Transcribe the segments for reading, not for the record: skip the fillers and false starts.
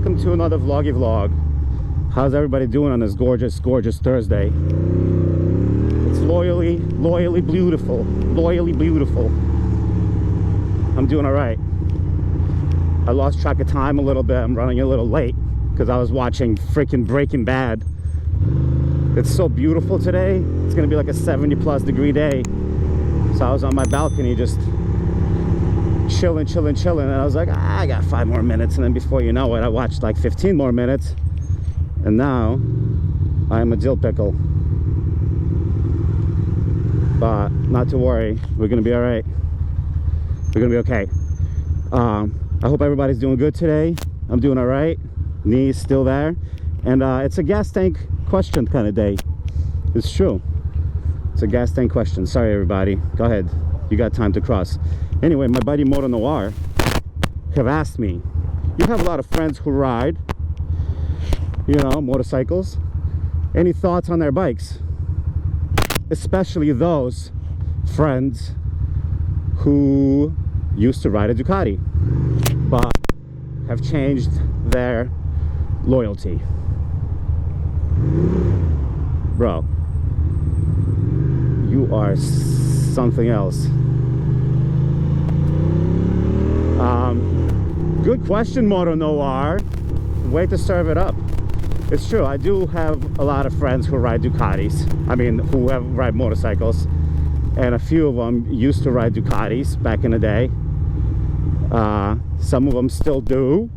welcome to another vloggy vlog. How's everybody doing on this gorgeous Thursday? It's loyally beautiful. I'm doing all right. I lost track of time a little bit. I'm running a little late because I was watching freaking Breaking Bad. It's so beautiful today. It's gonna be like a 70+ degree day. So I was on my balcony just chilling, and I was like, I got 5 more minutes, and then before you know it, I watched like 15 more minutes, and now I'm a dill pickle. But not to worry, we're gonna be all right. We're gonna be okay. I hope everybody's doing good today. I'm doing all right. Knee's still there, and it's a gas tank question kind of day. It's true. It's a gas tank question. Sorry, everybody. Go ahead. You got time to cross. Anyway, my buddy Miotto Noir have asked me, you have a lot of friends who ride, you know, motorcycles. Any thoughts on their bikes? Especially those friends who used to ride a Ducati, but have changed their loyalty. Bro, you are something else. Good question, Miotto Noir. Way to serve it up. It's true, I do have a lot of friends who ride Ducatis. I mean, who ride motorcycles, and a few of them used to ride Ducatis back in the day. Some of them still do,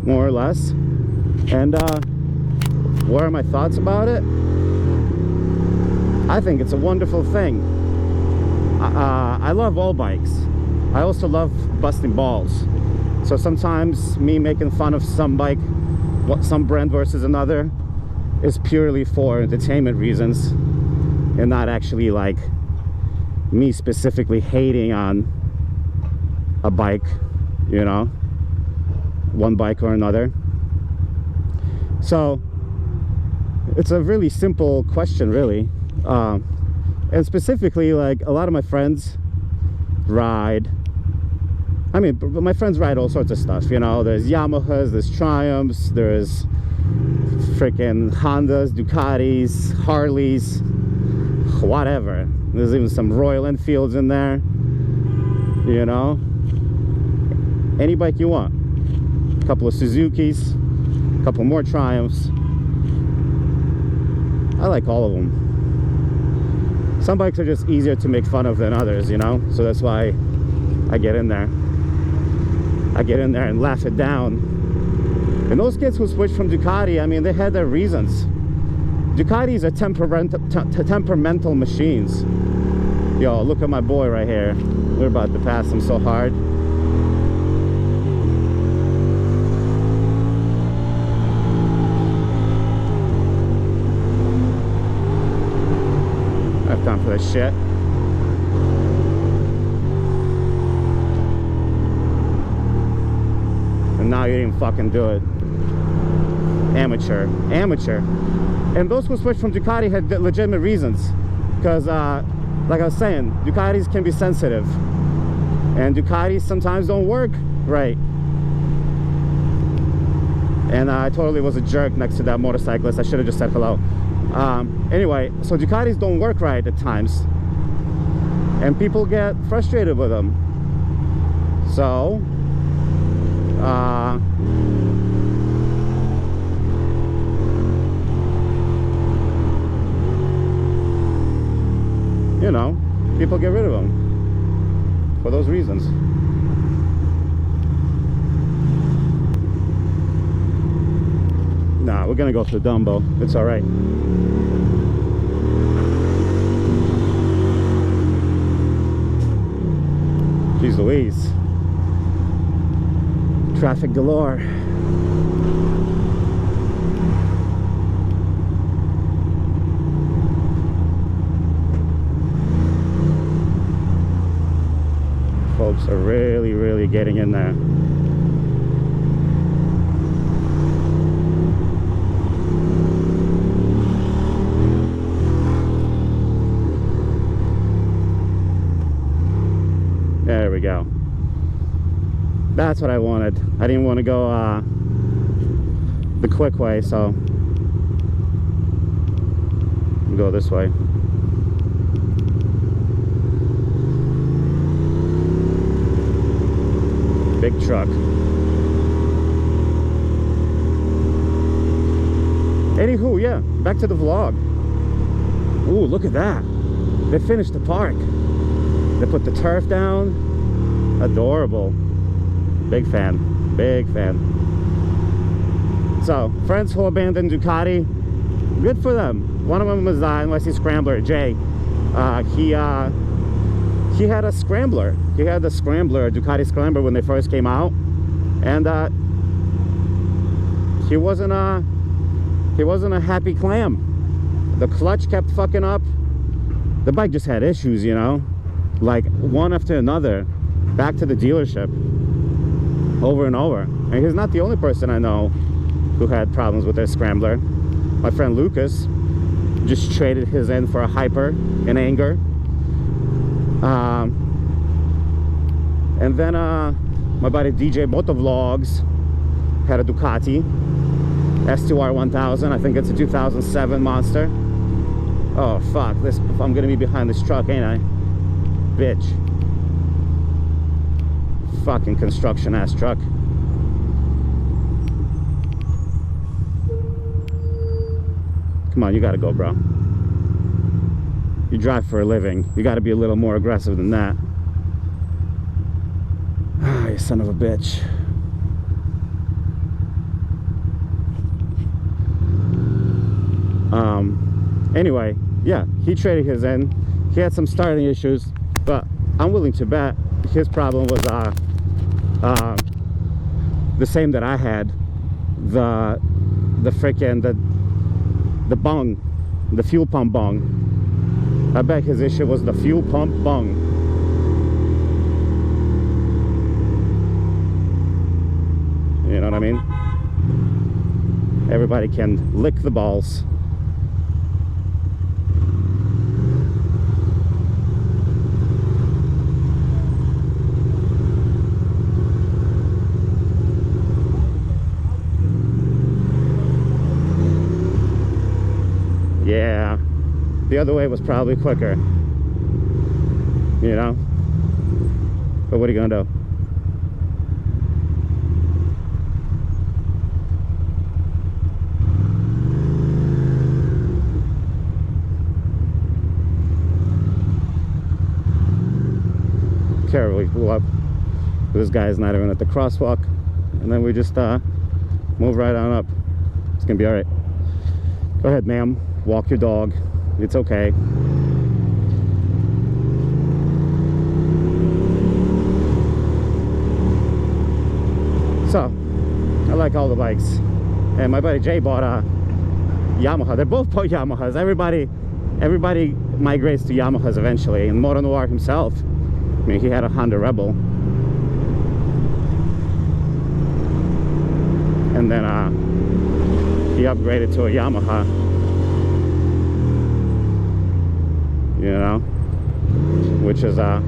more or less. And what are my thoughts about it? I think it's a wonderful thing. I love all bikes. I also love busting balls. So sometimes me making fun of some bike, some brand versus another, is purely for entertainment reasons, and not actually like me specifically hating on a bike, you know, one bike or another. So it's a really simple question, really. And specifically, like, a lot of my friends ride, I mean, my friends ride all sorts of stuff, you know. There's Yamahas, there's Triumphs, there's freaking Hondas, Ducatis, Harleys, whatever. There's even some Royal Enfields in there, you know. Any bike you want. A couple of Suzukis, a couple more Triumphs. I like all of them. Some bikes are just easier to make fun of than others, you know. So that's why I get in there. I get in there and laugh it down. And those kids who switched from Ducati, I mean, they had their reasons. Ducatis are temperamental machines. Yo, look at my boy right here. We're about to pass him so hard. I have time for this shit. And now you didn't fucking do it. Amateur. And those who switched from Ducati had legitimate reasons, because like I was saying, Ducatis can be sensitive, and Ducatis sometimes don't work right. And I totally was a jerk next to that motorcyclist. I should have just said hello. Anyway, so Ducatis don't work right at times, and people get frustrated with them. So you know, people get rid of them for those reasons. Nah, we're gonna go to Dumbo. It's all right. Jeez Louise. Traffic galore. Folks are really getting in there. There we go. That's what I wanted. I didn't want to go the quick way, so we'll go this way. Big truck. Anywho, yeah, back to the vlog. Ooh, look at that. They finished the park. They put the turf down. Adorable. Big fan. Big fan. So, friends who abandoned Ducati, good for them. One of them was NYC Scrambler, Jay. He had a Scrambler. He had the Scrambler, a Ducati Scrambler, when they first came out. And he wasn't a happy clam. The clutch kept fucking up. The bike just had issues, you know, like one after another, back to the dealership over and over. And he's not the only person I know who had problems with their Scrambler. My friend Lucas just traded his in for a Hyper in anger. And then my buddy DJ Miotto Vlogs had a Ducati STR 1000. I think it's a 2007 Monster. Oh fuck, this, I'm gonna be behind this truck, ain't I? Bitch. Fucking construction ass truck. Come on, you gotta go, bro. You drive for a living. You gotta be a little more aggressive than that. Ah, you son of a bitch. Anyway, yeah, he traded his in. He had some starting issues, but I'm willing to bet his problem was the same that I had. The freaking the bung, the fuel pump bung. I bet his issue was the fuel pump bung. You know what I mean? Everybody can lick the balls. Yeah, the other way was probably quicker, you know, but what are you gonna do? Carefully pull up. This guy's not even at the crosswalk, and then we just move right on up. It's gonna be all right. Go ahead, ma'am. Walk your dog. It's okay. So, I like all the bikes. And my buddy Jay bought a Yamaha. They both bought Yamahas. Everybody migrates to Yamahas eventually. And Moto Noir himself, I mean, he had a Honda Rebel. And then he upgraded to a Yamaha. You know, which is a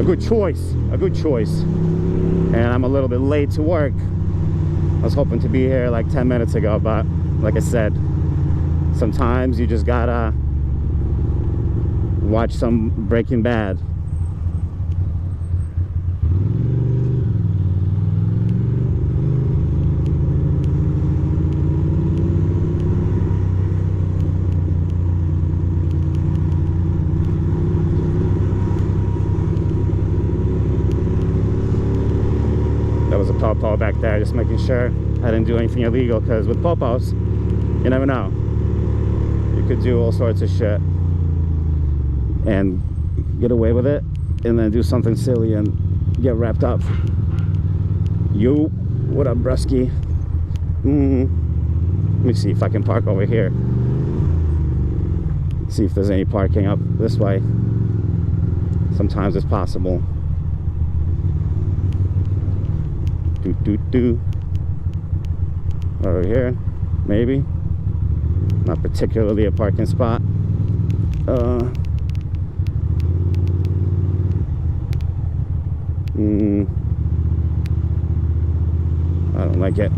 good choice, and I'm a little bit late to work. I was hoping to be here like 10 minutes ago, but like I said, sometimes you just gotta watch some Breaking Bad. Popo back there, just making sure I didn't do anything illegal, because with popos, you never know. You could do all sorts of shit and get away with it, and then do something silly and get wrapped up. Yo, what up, brusky? Let me see if I can park over here. See if there's any parking up this way. Sometimes it's possible. Over here, maybe. Not particularly a parking spot. I don't like it.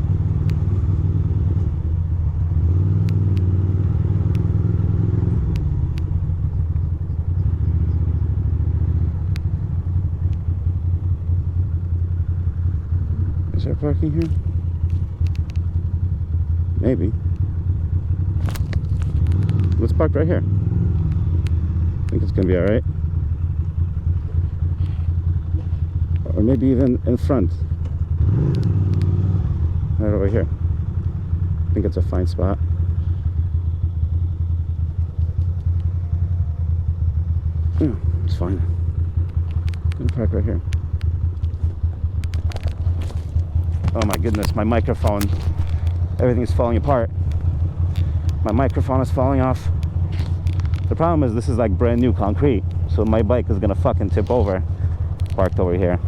parking here? Maybe. Let's park right here. I think it's gonna be all right. Or maybe even in front. Right over here. I think it's a fine spot. Yeah, it's fine. I'm gonna park right here. Oh my goodness, my microphone. Everything's falling apart. My microphone is falling off. The problem is this is like brand new concrete, so my bike is gonna fucking tip over. Parked over here.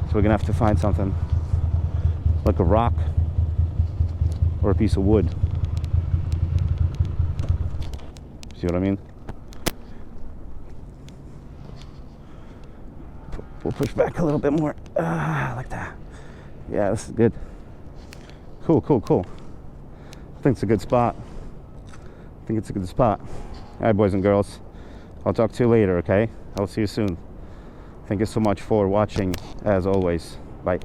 So we're gonna have to find something. Like a rock. Or a piece of wood. See what I mean? We'll push back a little bit more. Like that. Yeah, this is good. Cool, cool, cool. I think it's a good spot. I think it's a good spot. All right, boys and girls. I'll talk to you later, okay? I'll see you soon. Thank you so much for watching, as always. Bye.